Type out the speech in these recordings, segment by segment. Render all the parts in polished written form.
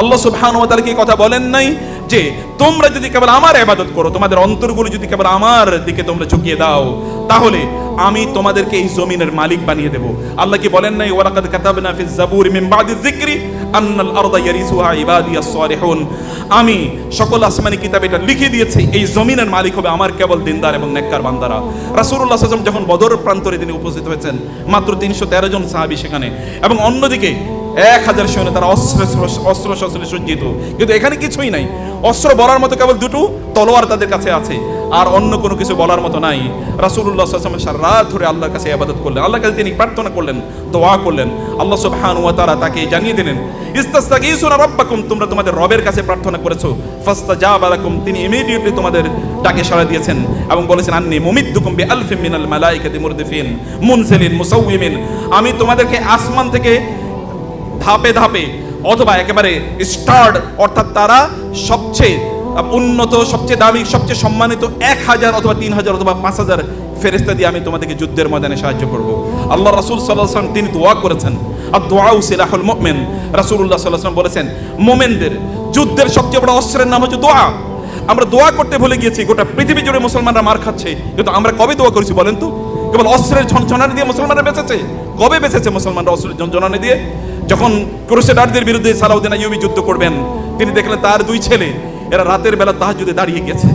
আল্লাহ সুবহানাহু ওয়া তাআলা কি কথা বলেন নাই যে তোমরা যদি কেবল আমার ইবাদত করো, তোমাদের অন্তরগুলো যদি কেবল আমার দিকে তোমরা ঝুঁকিয়ে দাও, তাহলে আমি তোমাদেরকে এই জমিনের মালিক বানিয়ে দেব। আল্লাহ কি বলেন নাই ওয়ালাকাদ কাতাবনা ফিজ জাবুরি মিন বাদি যিকরি আন্নাল আরদা ইয়ারিসুহা ইবাদিয়াস সালিহুন, আমি সকল আসমানি কিতাবে এটা লিখে দিয়েছি এই জমিনের মালিক হবে আমার কেবল দিনদার এবং নেককার বান্দারা। রাসূলুল্লাহ সাল্লাল্লাহু আলাইহি ওয়াসাল্লাম যখন বদর প্রান্তরে তিনি উপস্থিত হয়েছেন, মাত্র 313 জন সাহাবী সেখানে, এবং অন্যদিকে 1000 সৈন্য তারা অস্ত্র শস্ত্রে সজ্জিত, কিন্তু এখানে কিছুই নাই। অস্ত্র বলার মতো কেবল দুটো তলোয়ার তাদের কাছে আছে, আর অন্য কোনো কিছু বলার মতো নাই। রাসূলুল্লাহ সাল্লাল্লাহু আলাইহি ওয়াসাল্লাম সারা রাত ধরে আল্লাহর কাছে ইবাদত করলেন, আল্লাহর কাছে তিনি প্রার্থনা করলেন, দোয়া করলেন। আল্লাহ সুবহানাহু ওয়া তাআলা তাকে জানিয়ে দিলেন ইস্তাস্তাগীসুনা রাব্বাকুম, তোমরা তোমাদের রবের কাছে প্রার্থনা করেছো, ফাস্তাজাবা লাকুম, তিনি ইমিডিয়েটলি তোমাদের ডাকে সাড়া দিয়েছেন এবং বলেছেন আন্নী মুমিদ্দুকুম বিআলফিন মিনাল মালাইকাতি মুরদিফিন মুনসিলিন মুসাউইমিন, আমি তোমাদেরকে আসমান থেকে ধাপে ধাপে অথবা একেবারে স্টার্ড, অর্থাৎ তারা সবচেয়ে উন্নত, সবচেয়ে দামি, সবচেয়ে সম্মানিত 1000 অথবা 3000 অথবা 5000 ফেরেশতা দিয়ে আমি তোমাদেরকে যুদ্ধের ময়দানে সাহায্য করব। আল্লাহ রাসূল সাল্লাল্লাহু আলাইহি ওয়াসাল্লাম তিনি দোয়া করেছেন, আর দোয়াউ সিলাহুল মুমিন। রাসূলুল্লাহ সাল্লাল্লাহু আলাইহি ওয়াসাল্লাম বলেছেন মুমিনদের যুদ্ধের সবচেয়ে বড় অস্ত্রের নাম হচ্ছে দোয়া। আমরা দোয়া করতে ভুলে গিয়েছি, গোটা পৃথিবী জুড়ে মুসলমানরা মার খাচ্ছে, কিন্তু আমরা কবে দোয়া করেছি বলেন তো? কেবল অস্ত্রের ঝনঝনানি দিয়ে মুসলমানরা বেঁচেছে। কবে বেঁচেছে মুসলমানরা অস্ত্রের ঝনঝনানি দিয়ে? যখন ক্রুসেডারদের বিরুদ্ধে সালাউদ্দিন আইয়ুবী যুদ্ধ করবেন, তিনি দেখলেন তার 2 ছেলে এরা রাতের বেলা তাহাজ্জুদে দাঁড়িয়ে গেছে।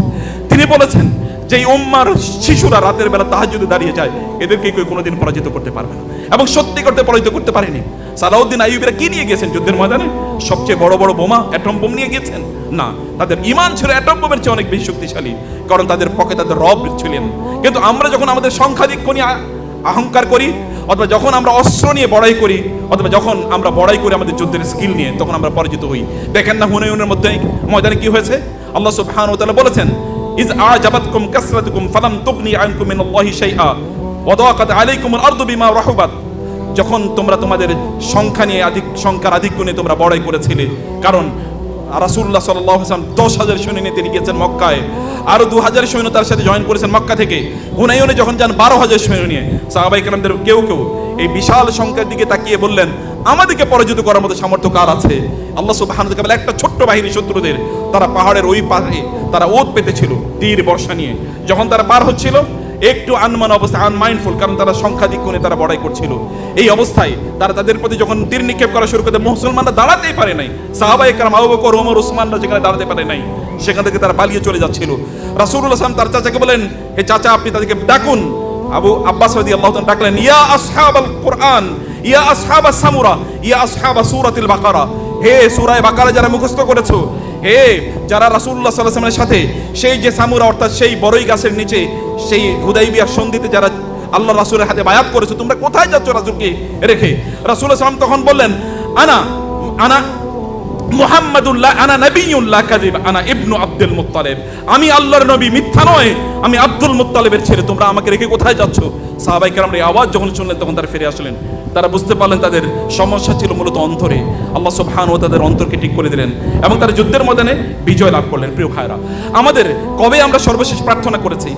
তিনি বলেছেন যে এই উম্মার শিশুরা রাতের বেলা তাহাজ্জুদে দাঁড়িয়ে যায়, এদেরকে কেউ কোনোদিন পরাজিত করতে পারবে না, এবং সত্যি করতে পরাজিত করতে পারেনি। সালাউদ্দিন আইয়ুবীরা কি নিয়ে গেছেন যুদ্ধের ময়দানে? সবচেয়ে বড় বড় বোমা, অ্যাটম বোম নিয়ে গেছেন? না, তাদের ঈমান ছিল অ্যাটম বোমের চেয়ে অনেক বেশি শক্তিশালী, কারণ তাদের পক্ষে তাদের রব ছিলেন। কিন্তু আমরা যখন আমাদের সংখ্যাধিক্য নিয়ে অহংকার করি, অথবা যখন আমরা অস্ত্র নিয়ে বড়াই করি, অথবা যখন আমরা বড়াই করি আমাদের যুদ্ধের স্কিল নিয়ে, তখন আমরা পরাজিত হই। দেখেন না হুনাইনের ময়দানে কি হয়েছে? আল্লাহ সুবহানাহু ওয়া তাআলা বলেছেন ইজ আ'জাবাতকুম কাসরাতুকুম ফালাম তুগনি আনকুম মিনাল্লাহি শাইআ ওয়া দাকাত আলাইকুমুল আরদু বিমা রাহুবাত, যখন তোমরা তোমাদের সংখ্যার আধিক্য নিয়ে তোমরা বড়াই করেছিলে, কারণ রাসূলুল্লাহ সাল্লাল্লাহু আলাইহি ওয়াসাল্লাম 10,000 সৈন্য নিয়ে তিনি গিয়েছেন মক্কায়, আরো 2000 সৈন্য তার সাথে জয়েন করেছেন মক্কা থেকে। হুনাইনে যখন যান 12,000 সৈন্য নিয়ে, সাহাবায়ে কেরামদের কেউ কেউ এই বিশাল সংখ্যার দিকে তাকিয়ে বললেন আমাদেরকে পরাজিত করার মতো সামর্থ্য কার আছে? আল্লাহ সুবহানাহু ওয়া তাআলা একটা ছোট্ট বাহিনী শত্রুদের, তারা পাহাড়ের ওই পারে তারা ওত পেতেছিল তীর বর্ষা নিয়ে, যখন তারা পার হচ্ছিল একটু আনমান অবস্থা, আনমাইন্ডফুল, কারণ তারা সংখ্যাধিক্য নিয়ে তারা বড়াই করছিল। এই অবস্থায় তারা তাদের প্রতি যখন তীর নিক্ষেপ করা শুরু করে, মুসলমানরা দাঁড়াতেই পারে নাই। সাহাবায়ে কেরাম আবু বকর, ওমর, ওসমানরা যেখানে দাঁড়াতে পারে নাই, সেখান থেকে তারা পালিয়ে চলে যাচ্ছিল। রাসূলুল্লাহ সাল্লাল্লাহু আলাইহি ওয়াসাল্লাম তার চাচাকে বলেন, হে চাচা, আপনি তাদেরকে ডাকুন। আবু আব্বাস রাদিয়াল্লাহু তাআলা ডাকলেন, ইয়া আসহাবাল কুরআন, ইয়া আসহাবাস সামুরা, ইয়া আসহাবা সূরাতিল বাকারা, হে সূরা বাকারা যারা মুখস্থ করেছো, হে যারা রাসূলুল্লাহ সাল্লাল্লাহু আলাইহি ওয়াসাল্লামের সাথে সেই যে সামুরা, অর্থাৎ সেই বড়ই গাছের নিচে সেই হুদাইবিয়ার সন্ধিতে যারা আল্লাহ রাসূলের হাতে বায়াত করেছো, তোমরা কোথায় যাচ্ছ রাসূলকে রেখে? রাসূলুল্লাহ সাল্লাল্লাহু আলাইহি ওয়াসাল্লাম তখন বললেন, আনা মুহাম্মাদুল্লাহ, আনা নবিয়ুল্লাহ কাযিব, আনা ইবনু আব্দুল মুত্তালিব, আমি আল্লাহর নবী, মিথ্যা নয়, আমি আব্দুল মুত্তালিবের ছেলে, তোমরা আমাকে রেখে কোথায় যাচ্ছ? সাহাবায়ে কেরাম এই আওয়াজ যখন শুনলেন, তখন তারা ফিরে আসলেন। তারা বুঝতে পারলেন তাদের সমস্যা ছিল মূলত অন্তরে। আল্লাহ সুবহানাহু ওয়া তাআলা তাদের অন্তরকে ঠিক করে দিলেন এবং তারা যুদ্ধের ময়দানে বিজয় লাভ করলেন। প্রিয় ভাইরা, আমাদের কবে আমরা সর্বশেষ প্রার্থনা করেছি?